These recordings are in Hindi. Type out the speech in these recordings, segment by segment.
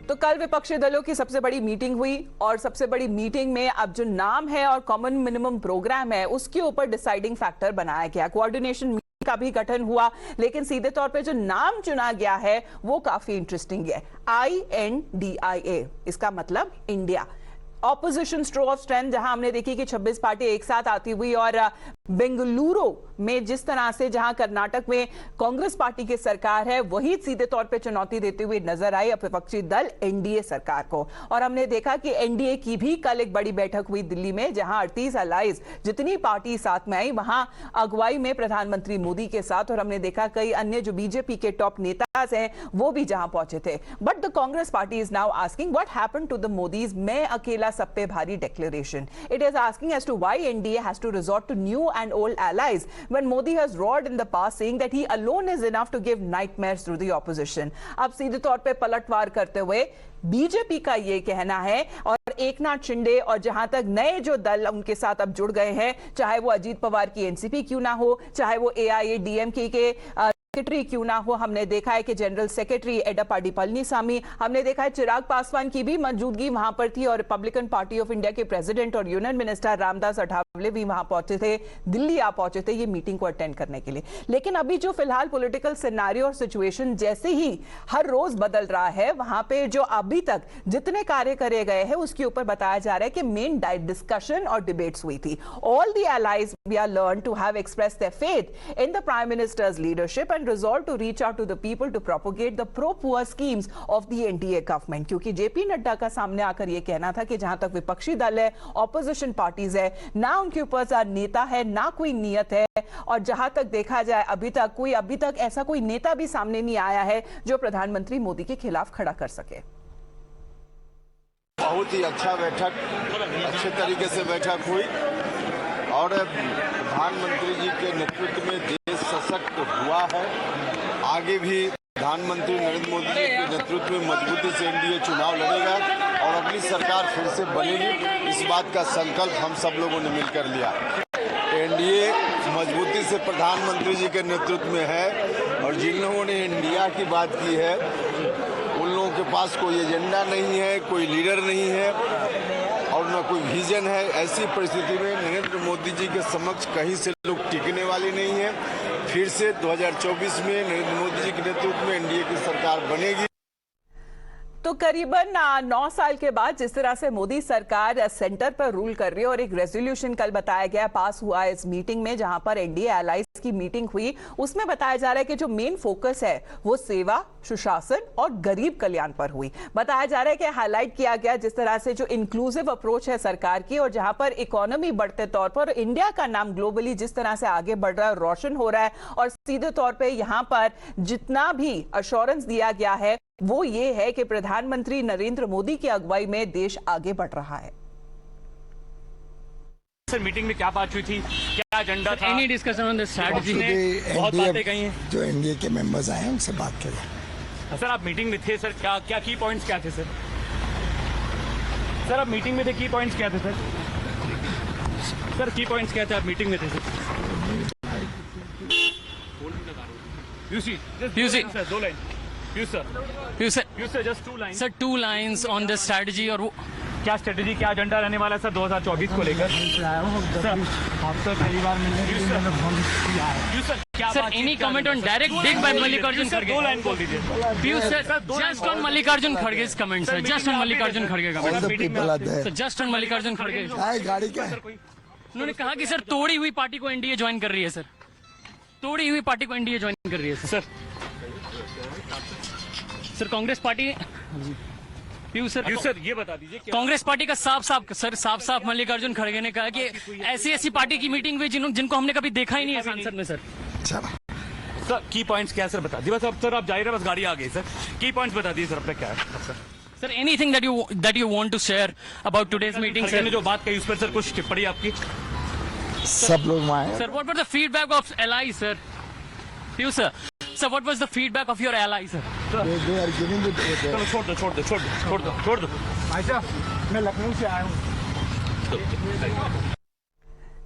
तो कल विपक्षी दलों की सबसे बड़ी मीटिंग हुई और सबसे बड़ी मीटिंग में अब जो नाम है और कॉमन मिनिमम प्रोग्राम है उसके ऊपर डिसाइडिंग फैक्टर बनाया गया। कोऑर्डिनेशन का भी गठन हुआ, लेकिन सीधे तौर पे जो नाम चुना गया है वो काफी इंटरेस्टिंग है। INDIA, इसका मतलब इंडिया। ऑपोजिशन स्ट्रो ऑफ स्ट्रेंथ, जहां हमने देखी कि 26 पार्टी एक साथ आती हुई और बेंगलुरु में जिस तरह से जहां कर्नाटक में कांग्रेस पार्टी की सरकार है वही सीधे तौर पे चुनौती देते हुए नजर आई विपक्षी दल एनडीए सरकार को। और हमने देखा कि एनडीए की भी कल एक बड़ी बैठक हुई दिल्ली में, जहां 38 अलाइज जितनी पार्टी साथ में आई, वहां अगुवाई में प्रधानमंत्री मोदी के साथ, और हमने देखा कई अन्य जो बीजेपी के टॉप नेता हैं वो भी जहां पहुंचे थे। But the Congress party is now asking what happened to the Modi's मैं अकेला सब पे भारी declaration. It is asking as to why NDA has to resort to new and old allies when Modi has roared in the past saying that he alone is enough to give nightmares through the opposition. अब सीधे तौर पे पलटवार करते हुए बीजेपी का ये कहना है और एकनाथ शिंदे और जहां तक नए जो दल उनके साथ अब जुड़ गए हैं, चाहे वो अजीत पवार की एनसीपी क्यों ना हो, चाहे वो AIADMK के सेक्रेटरी क्यों ना हो, हमने देखा है कि जनरल सेक्रेटरी एडप्पाडी पलनीसामी, हमने देखा है चिराग पासवान की भी मौजूदगी वहां पर थी और रिपब्लिकन पार्टी ऑफ इंडिया के प्रेसिडेंट और यूनियन मिनिस्टर रामदास अठावले भी वहां पहुंचे थे, दिल्ली आ पहुंचे थे ये मीटिंग को अटेंड करने के लिए। लेकिन अभी जो फिलहाल पॉलिटिकल सिनेरियो और सिचुएशन जैसे ही हर रोज बदल रहा है, वहां पे जो अभी तक जितने कार्य करे गए हैं उसके ऊपर बताया जा रहा है कि मेन डिस्कशन और डिबेट्स हुई थी। All the allies we are learned to have expressed their faith in the prime minister's leadership and resolve to reach out to the people to propagate the pro-poor schemes of the NDA government। क्योंकि जेपी नड्डा का सामने आकर यह कहना था कि जहां तक विपक्षी दल है, ऑपोजिशन पार्टीज है, ना उनके ऊपर नेता है ना कोई नियत है, और जहां तक देखा जाए अभी तक ऐसा कोई नेता भी सामने नहीं आया है जो प्रधानमंत्री मोदी के खिलाफ खड़ा कर सके। बहुत ही अच्छा बैठक, अच्छे तरीके से बैठक हुई और प्रधानमंत्री जी के नेतृत्व में देश सशक्त हुआ है। आगे भी प्रधानमंत्री नरेंद्र मोदी जी के नेतृत्व में मजबूती से एनडीए चुनाव लड़ेगा और अगली सरकार फिर से बनेगी। इस बात का संकल्प हम सब लोगों ने मिलकर लिया। एनडीए मजबूती से प्रधानमंत्री जी के नेतृत्व में है और जिन लोगों ने इंडिया की बात की है उन लोगों के पास कोई एजेंडा नहीं है, कोई लीडर नहीं है और न कोई विजन है। ऐसी परिस्थिति में नरेंद्र मोदी जी के समक्ष कहीं से लोग टिकने वाले नहीं हैं। फिर से 2024 में नरेंद्र मोदी जी के नेतृत्व में एनडीए की सरकार बनेगी। तो करीबन 9 साल के बाद जिस तरह से मोदी सरकार सेंटर पर रूल कर रही है और एक रेजोल्यूशन कल बताया गया पास हुआ इस मीटिंग में, जहां पर एनडीए अलाइज की मीटिंग हुई, उसमें बताया जा रहा है कि जो मेन फोकस है वो सेवा, सुशासन और गरीब कल्याण पर हुई। बताया जा रहा है कि हाईलाइट किया गया जिस तरह से जो इंक्लूसिव अप्रोच है सरकार की और जहां पर इकोनॉमी बढ़ते तौर पर इंडिया का नाम ग्लोबली जिस तरह से आगे बढ़ रहा है, रोशन हो रहा है, और सीधे तौर पर यहां पर जितना भी अश्योरेंस दिया गया है वो ये है कि प्रधानमंत्री नरेंद्र मोदी की अगुवाई में देश आगे बढ़ रहा है। सर मीटिंग में क्या बात हुई थी, क्या एजेंडा था? Any discussion on the strategy? बहुत बातें कही हैं। जो एनडीए के मेंबर्स आए हैं उनसे बात करें। सर आप मीटिंग में थे, सर क्या की पॉइंट्स क्या थे सर? सर आप मीटिंग में थे, की पॉइंट्स क्या थे सर? सर की पॉइंट्स क्या थे, आप मीटिंग में थे sir? UC sir 2 line. You sir, just 2 lines. Sir, 2 lines on the strategy और क्या स्ट्रेटेजी, क्या एजेंडा रहने वाला है सर 2024 को लेकर? Sir any comment on direct dig bye Mallikarjun खड़गे? 2 लाइन बोल दीजिए। Piyush sir just on Mallikarjun खड़गे comment sir, just on Mallikarjun खड़गे comment sir, just on Mallikarjun खड़गे। गाड़ी क्या है? उन्होंने कहा कि सर तोड़ी हुई पार्टी को एनडीए ज्वाइन कर रही है सर, तोड़ी हुई पार्टी को एनडीए ज्वाइन कर रही है sir. Sir Congress party Piyush sir ये बता दीजिए कांग्रेस पार्टी का साफ मल्लिकार्जुन खड़गे ने कहा कि ऐसी पार्टी की मीटिंग हुई जिनको हमने कभी देखा ही नहीं है संसद में सर। सर की पॉइंट्स क्या सर बता दिए? बस सर आप जाहिर है बस गाड़ी आ गई सर, की पॉइंट्स बता दिए सर अपने क्या है sir? Anything that you want to share about today's meeting sir? जो बात कही उस पर सर कुछ टिप्पणी आपकी? सब लोग आए sir. What was the feedback of allies sir? Piyush sir, sir what was the feedback of your allies sir? they are giving it चलो छोड़ दो। भाई साहब मैं लखनऊ से आया हूँ।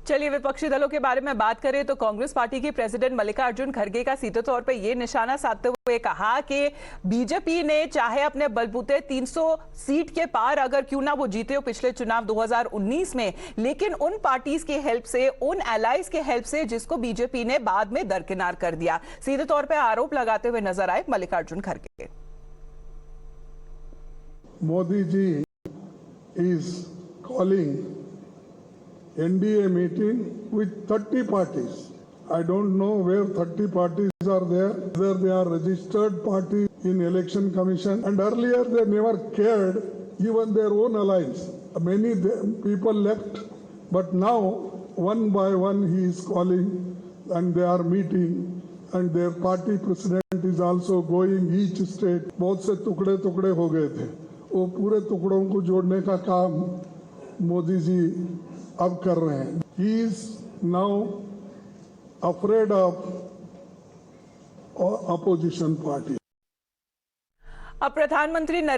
चलिए विपक्षी दलों के बारे में बात करें तो कांग्रेस पार्टी की प्रेसिडेंट मल्लिकार्जुन खड़गे का सीधे तौर पर यह निशाना साधते हुए कहा कि बीजेपी ने चाहे अपने बलबूते 300 सीट के पार अगर क्यों ना वो जीते हो पिछले चुनाव 2019 में, लेकिन उन पार्टीज की हेल्प से, उन एलाइज के हेल्प से जिसको बीजेपी ने बाद में दरकिनार कर दिया। सीधे तौर पर आरोप लगाते हुए नजर आए मल्लिकार्जुन खड़गे। Modi ji is calling NDA meeting with 30 parties. I don't know where 30 parties are there, whether they are registered parties in election commission, and earlier they never cared even their own alliance. Many people left, but now one by one he is calling and they are meeting, and their party president is also going each state. बहुत से टुकड़े हो गए थे, वो पूरे टुकड़ों को जोड़ने का काम मोदी जी अब कर रहे हैं। He is now afraid of opposition party. अब प्रधानमंत्री नरेंद्र